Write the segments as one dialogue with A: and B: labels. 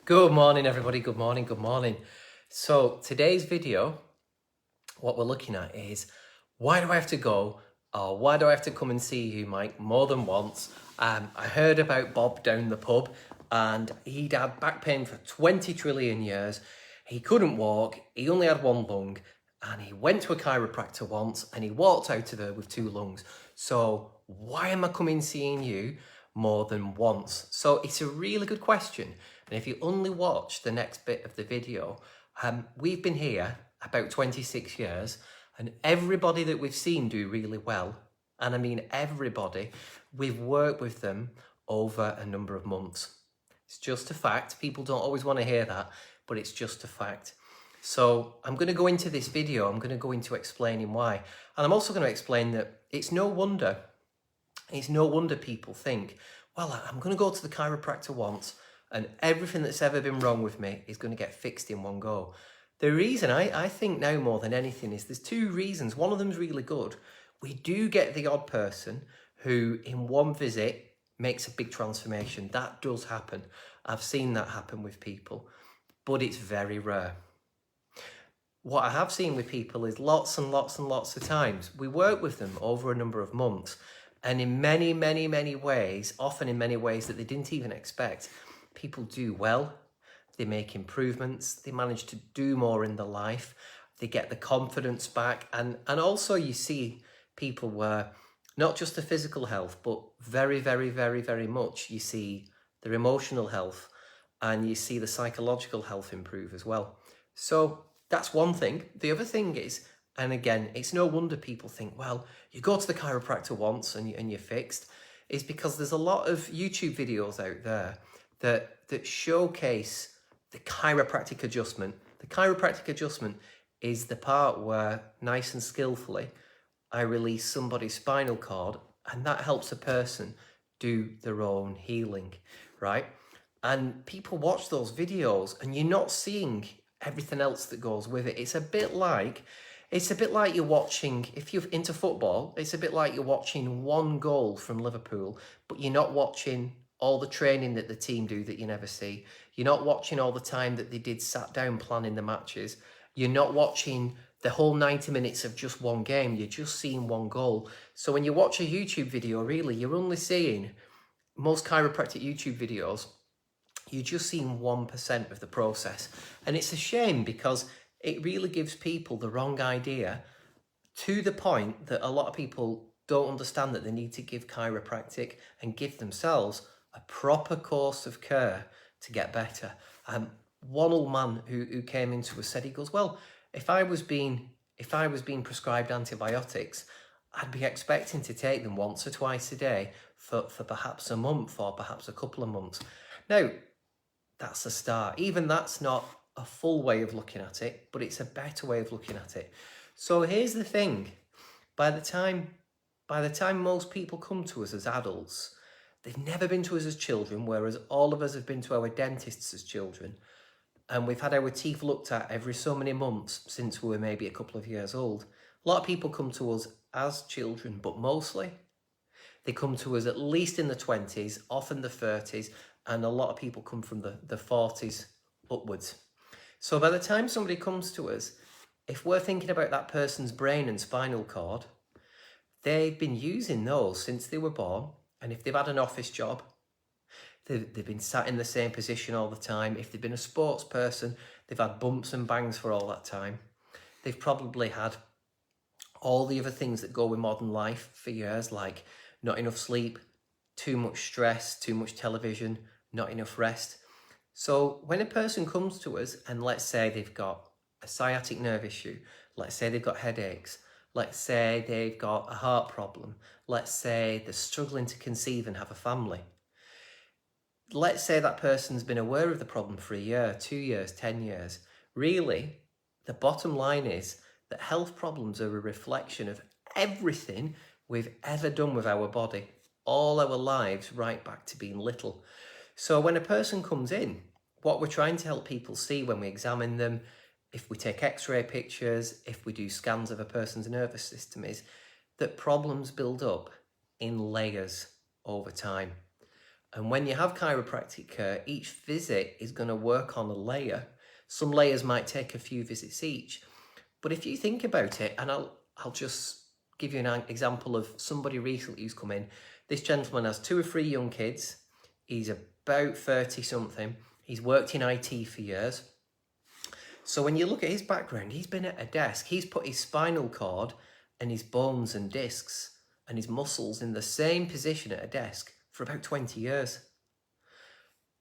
A: Good morning, everybody. Good morning. Good morning. So today's video, what we're looking at is why do I have to go, or why do I have to come and see you, Mike, more than once? I heard about Bob down the pub, and he'd had back pain for 20 trillion years. He couldn't walk. He only had one lung, and he went to a chiropractor once, and he walked out of there with two lungs. So why am I coming seeing you more than once? So it's a really good question. And if you only watch the next bit of the video, we've been here about 26 years, and everybody that we've seen do really well, and I mean everybody, we've worked with them over a number of months. It's just a fact. People don't always want to hear that, but it's just a fact. So I'm going to go into this video, I'm going to go into explaining why. And I'm also going to explain that it's no wonder people think, well, I'm going to go to the chiropractor once and everything that's ever been wrong with me is going to get fixed in one go. The reason I think now more than anything is there's two reasons. One of them's really good. We do get the odd person who in one visit makes a big transformation. That does happen. I've seen that happen with people, but it's very rare. What I have seen with people is lots and lots and lots of times. We work with them over a number of months, and in many, many, many ways, often in many ways that they didn't even expect, people do well, they make improvements, they manage to do more in their life, they get the confidence back, and also you see people where not just the physical health, but very, very, very, very much you see their emotional health and you see the psychological health improve as well. So that's one thing. The other thing is, and again, it's no wonder people think, well, you go to the chiropractor once and you're fixed, is because there's a lot of YouTube videos out there that showcase the chiropractic adjustment. The chiropractic adjustment is the part where, nice and skillfully, I release somebody's spinal cord, and that helps a person do their own healing, right? And people watch those videos and you're not seeing everything else that goes with it. It's a bit like you're watching, if you're into football, it's a bit like you're watching one goal from Liverpool, but you're not watching all the training that the team do that you never see. You're not watching all the time that they did sat down planning the matches. You're not watching the whole 90 minutes of just one game. You're just seeing one goal. So when you watch a YouTube video, really, you're only seeing, most chiropractic YouTube videos, you're just seeing 1% of the process. And it's a shame because it really gives people the wrong idea, to the point that a lot of people don't understand that they need to give chiropractic and give themselves a proper course of care to get better. One old man who came into us said, he goes, well, if I was being prescribed antibiotics, I'd be expecting to take them once or twice a day for perhaps a month or perhaps a couple of months. Now, that's a start. Even that's not a full way of looking at it, but it's a better way of looking at it. So here's the thing. By the time most people come to us as adults, they've never been to us as children, whereas all of us have been to our dentists as children. And we've had our teeth looked at every so many months since we were maybe a couple of years old. A lot of people come to us as children, but mostly they come to us at least in the 20s, often the 30s, and a lot of people come from the 40s upwards. So by the time somebody comes to us, if we're thinking about that person's brain and spinal cord, they've been using those since they were born. And if they've had an office job, they've been sat in the same position all the time. If they've been a sports person, they've had bumps and bangs for all that time. They've probably had all the other things that go with modern life for years, like not enough sleep, too much stress, too much television, not enough rest. So when a person comes to us and let's say they've got a sciatic nerve issue, let's say they've got headaches, let's say they've got a heart problem, let's say they're struggling to conceive and have a family. Let's say that person's been aware of the problem for a year, 2 years, 10 years. Really, the bottom line is that health problems are a reflection of everything we've ever done with our body, all our lives, right back to being little. So when a person comes in, what we're trying to help people see when we examine them, if we take x-ray pictures, if we do scans of a person's nervous system, is that problems build up in layers over time. And when you have chiropractic care, each visit is going to work on a layer. Some layers might take a few visits each. But if you think about it, and I'll just give you an example of somebody recently who's come in. This gentleman has 2 or 3 young kids. He's about 30 something. He's worked in IT for years. So when you look at his background, he's been at a desk. He's put his spinal cord and his bones and discs and his muscles in the same position at a desk for about 20 years.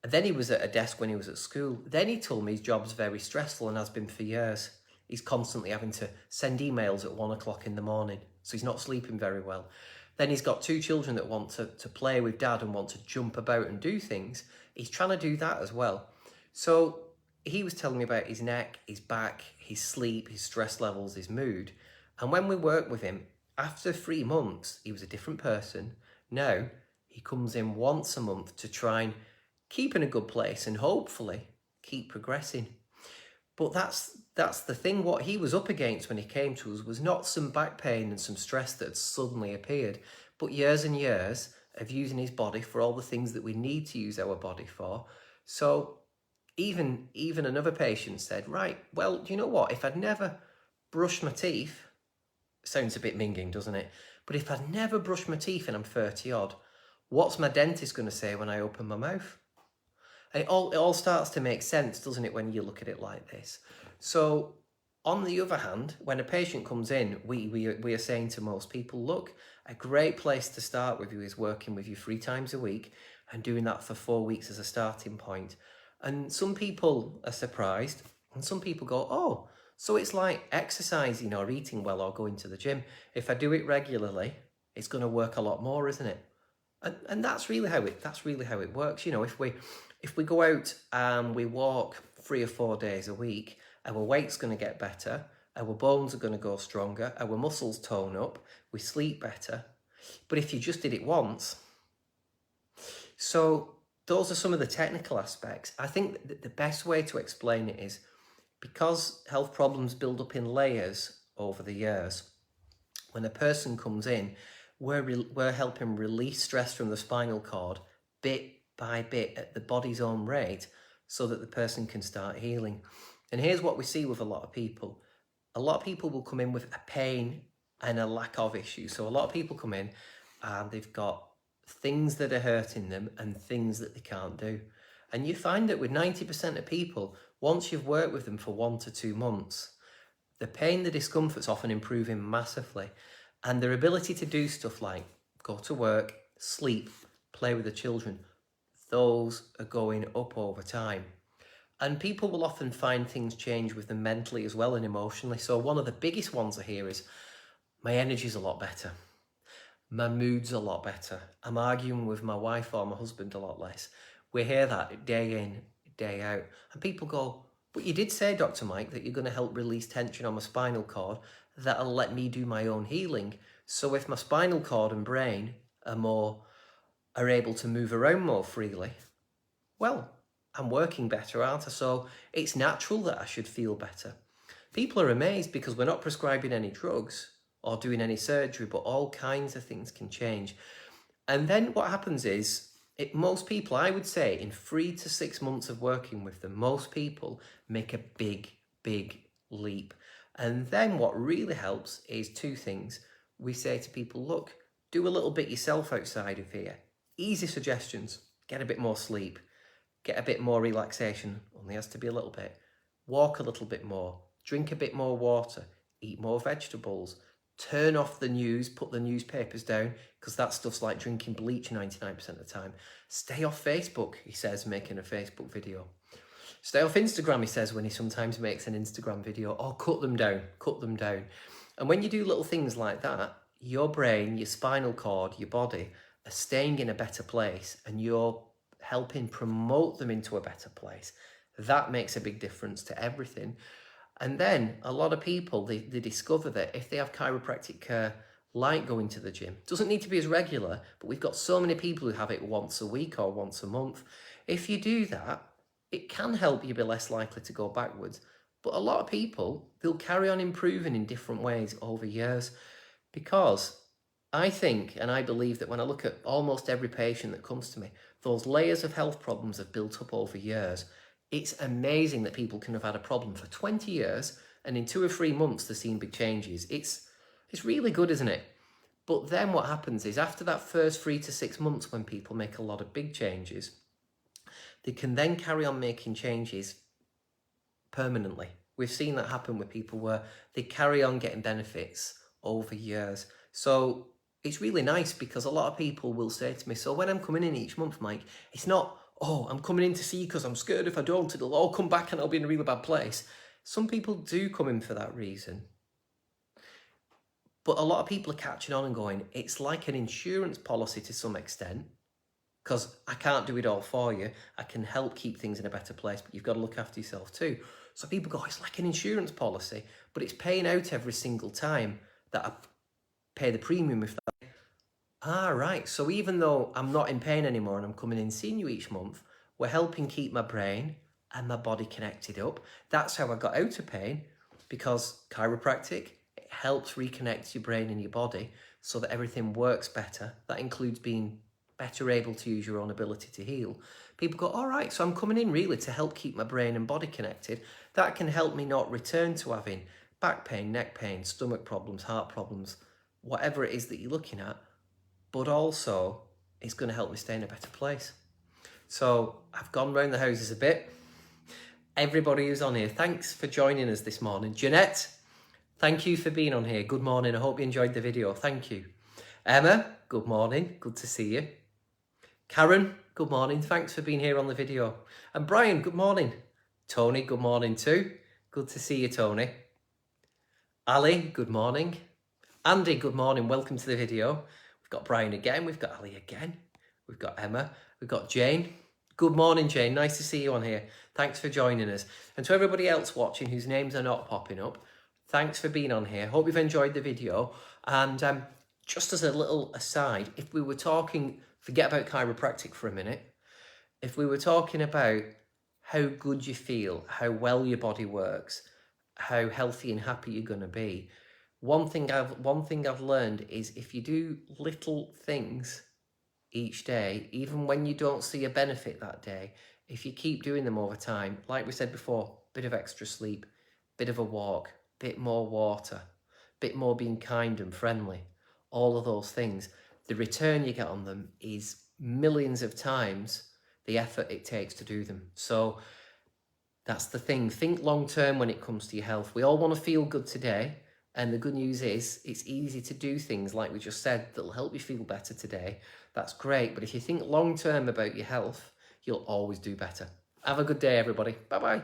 A: And then he was at a desk when he was at school. Then he told me his job's very stressful and has been for years. He's constantly having to send emails at 1 o'clock in the morning, so he's not sleeping very well. Then he's got 2 children that want to play with dad and want to jump about and do things. He's trying to do that as well. So he was telling me about his neck, his back, his sleep, his stress levels, his mood. And when we worked with him, after 3 months, he was a different person. Now he comes in once a month to try and keep in a good place and hopefully keep progressing. But that's the thing. What he was up against when he came to us was not some back pain and some stress that had suddenly appeared, but years and years of using his body for all the things that we need to use our body for. So even another patient said, right, well, do you know what? If I'd never brushed my teeth, sounds a bit minging, doesn't it? But if I'd never brushed my teeth and I'm 30 odd, what's my dentist going to say when I open my mouth? And it all starts to make sense, doesn't it, when you look at it like this? So on the other hand, when a patient comes in, we are saying to most people, look, a great place to start with you is working with you 3 times a week and doing that for 4 weeks as a starting point. And some people are surprised and some people go, oh, so it's like exercising or eating well or going to the gym. If I do it regularly, it's going to work a lot more, isn't it? And that's really how it works. You know, if we go out and we walk 3 or 4 days a week, our weight's going to get better, our bones are going to go stronger, our muscles tone up, we sleep better. But if you just did it once, so those are some of the technical aspects. I think that the best way to explain it is because health problems build up in layers over the years. When a person comes in, we're helping release stress from the spinal cord bit by bit at the body's own rate so that the person can start healing. And here's what we see with a lot of people. A lot of people will come in with a pain and a lack of issue. So a lot of people come in and they've got things that are hurting them and things that they can't do. And you find that with 90% of people, once you've worked with them for 1 to 2 months, the pain, the discomfort's often improving massively. And their ability to do stuff like go to work, sleep, play with the children, those are going up over time. And people will often find things change with them mentally as well and emotionally. So one of the biggest ones I hear is, my energy's a lot better. My mood's a lot better. I'm arguing with my wife or my husband a lot less. We hear that day in, day out. And people go, but you did say, Dr. Mike, that you're going to help release tension on my spinal cord. That'll let me do my own healing. So if my spinal cord and brain are able to move around more freely, well, I'm working better, aren't I? So it's natural that I should feel better. People are amazed because we're not prescribing any drugs or doing any surgery, but all kinds of things can change. And then what happens is, most people, I would say, in 3 to 6 months of working with them, most people make a big, big leap. And then what really helps is 2 things. We say to people, look, do a little bit yourself outside of here. Easy suggestions. Get a bit more sleep. Get a bit more relaxation. Only has to be a little bit. Walk a little bit more. Drink a bit more water. Eat more vegetables. Turn off the news. Put the newspapers down, because that stuff's like drinking bleach 99% of the time. Stay off Facebook, he says, making a Facebook video. Stay off Instagram, he says, when he sometimes makes an Instagram video. Or cut them down. And when you do little things like that, your brain, your spinal cord, your body are staying in a better place, and you're helping promote them into a better place. That makes a big difference to everything. And then a lot of people, they discover that if they have chiropractic care, like going to the gym, doesn't need to be as regular, but we've got so many people who have it once a week or once a month. If you do that, it can help you be less likely to go backwards. But a lot of people, they'll carry on improving in different ways over years, because I think and I believe that when I look at almost every patient that comes to me, those layers of health problems have built up over years. It's amazing that people can have had a problem for 20 years and in 2 or 3 months they're seeing big changes. It's really good, isn't it? But then what happens is after that first 3 to 6 months, when people make a lot of big changes, they can then carry on making changes permanently. We've seen that happen with people where they carry on getting benefits over years. So it's really nice because a lot of people will say to me, so when I'm coming in each month, Mike, it's not, oh, I'm coming in to see you because I'm scared if I don't, it'll all come back and I'll be in a really bad place. Some people do come in for that reason. But a lot of people are catching on and going, it's like an insurance policy to some extent, because I can't do it all for you. I can help keep things in a better place, but you've got to look after yourself too. So people go, it's like an insurance policy, but it's paying out every single time that I pay the premium if that. Ah, right. So even though I'm not in pain anymore and I'm coming in seeing you each month, we're helping keep my brain and my body connected up. That's how I got out of pain, because chiropractic, it helps reconnect your brain and your body so that everything works better. That includes being better able to use your own ability to heal. People go, all right, so I'm coming in really to help keep my brain and body connected. That can help me not return to having back pain, neck pain, stomach problems, heart problems, whatever it is that you're looking at, but also it's going to help me stay in a better place. So I've gone round the houses a bit. Everybody who's on here, thanks for joining us this morning. Jeanette, thank you for being on here. Good morning. I hope you enjoyed the video. Thank you. Emma, good morning. Good to see you. Karen, good morning. Thanks for being here on the video. And Brian, good morning. Tony, good morning too. Good to see you, Tony. Ali, good morning. Andy, good morning. Welcome to the video. We've got Brian again. We've got Ali again. We've got Emma. We've got Jane. Good morning, Jane. Nice to see you on here. Thanks for joining us. And to everybody else watching whose names are not popping up, thanks for being on here. Hope you've enjoyed the video. And just as a little aside, if we were talking, forget about chiropractic for a minute. If we were talking about how good you feel, how well your body works, how healthy and happy you're going to be, one thing I've learned is if you do little things each day, even when you don't see a benefit that day, if you keep doing them over time, like we said before, bit of extra sleep, bit of a walk, bit more water, bit more being kind and friendly, all of those things, the return you get on them is millions of times the effort it takes to do them. So that's the thing. Think long term when it comes to your health. We all want to feel good today. And the good news is it's easy to do things like we just said that'll help you feel better today. That's great. But if you think long term about your health, you'll always do better. Have a good day, everybody. Bye-bye.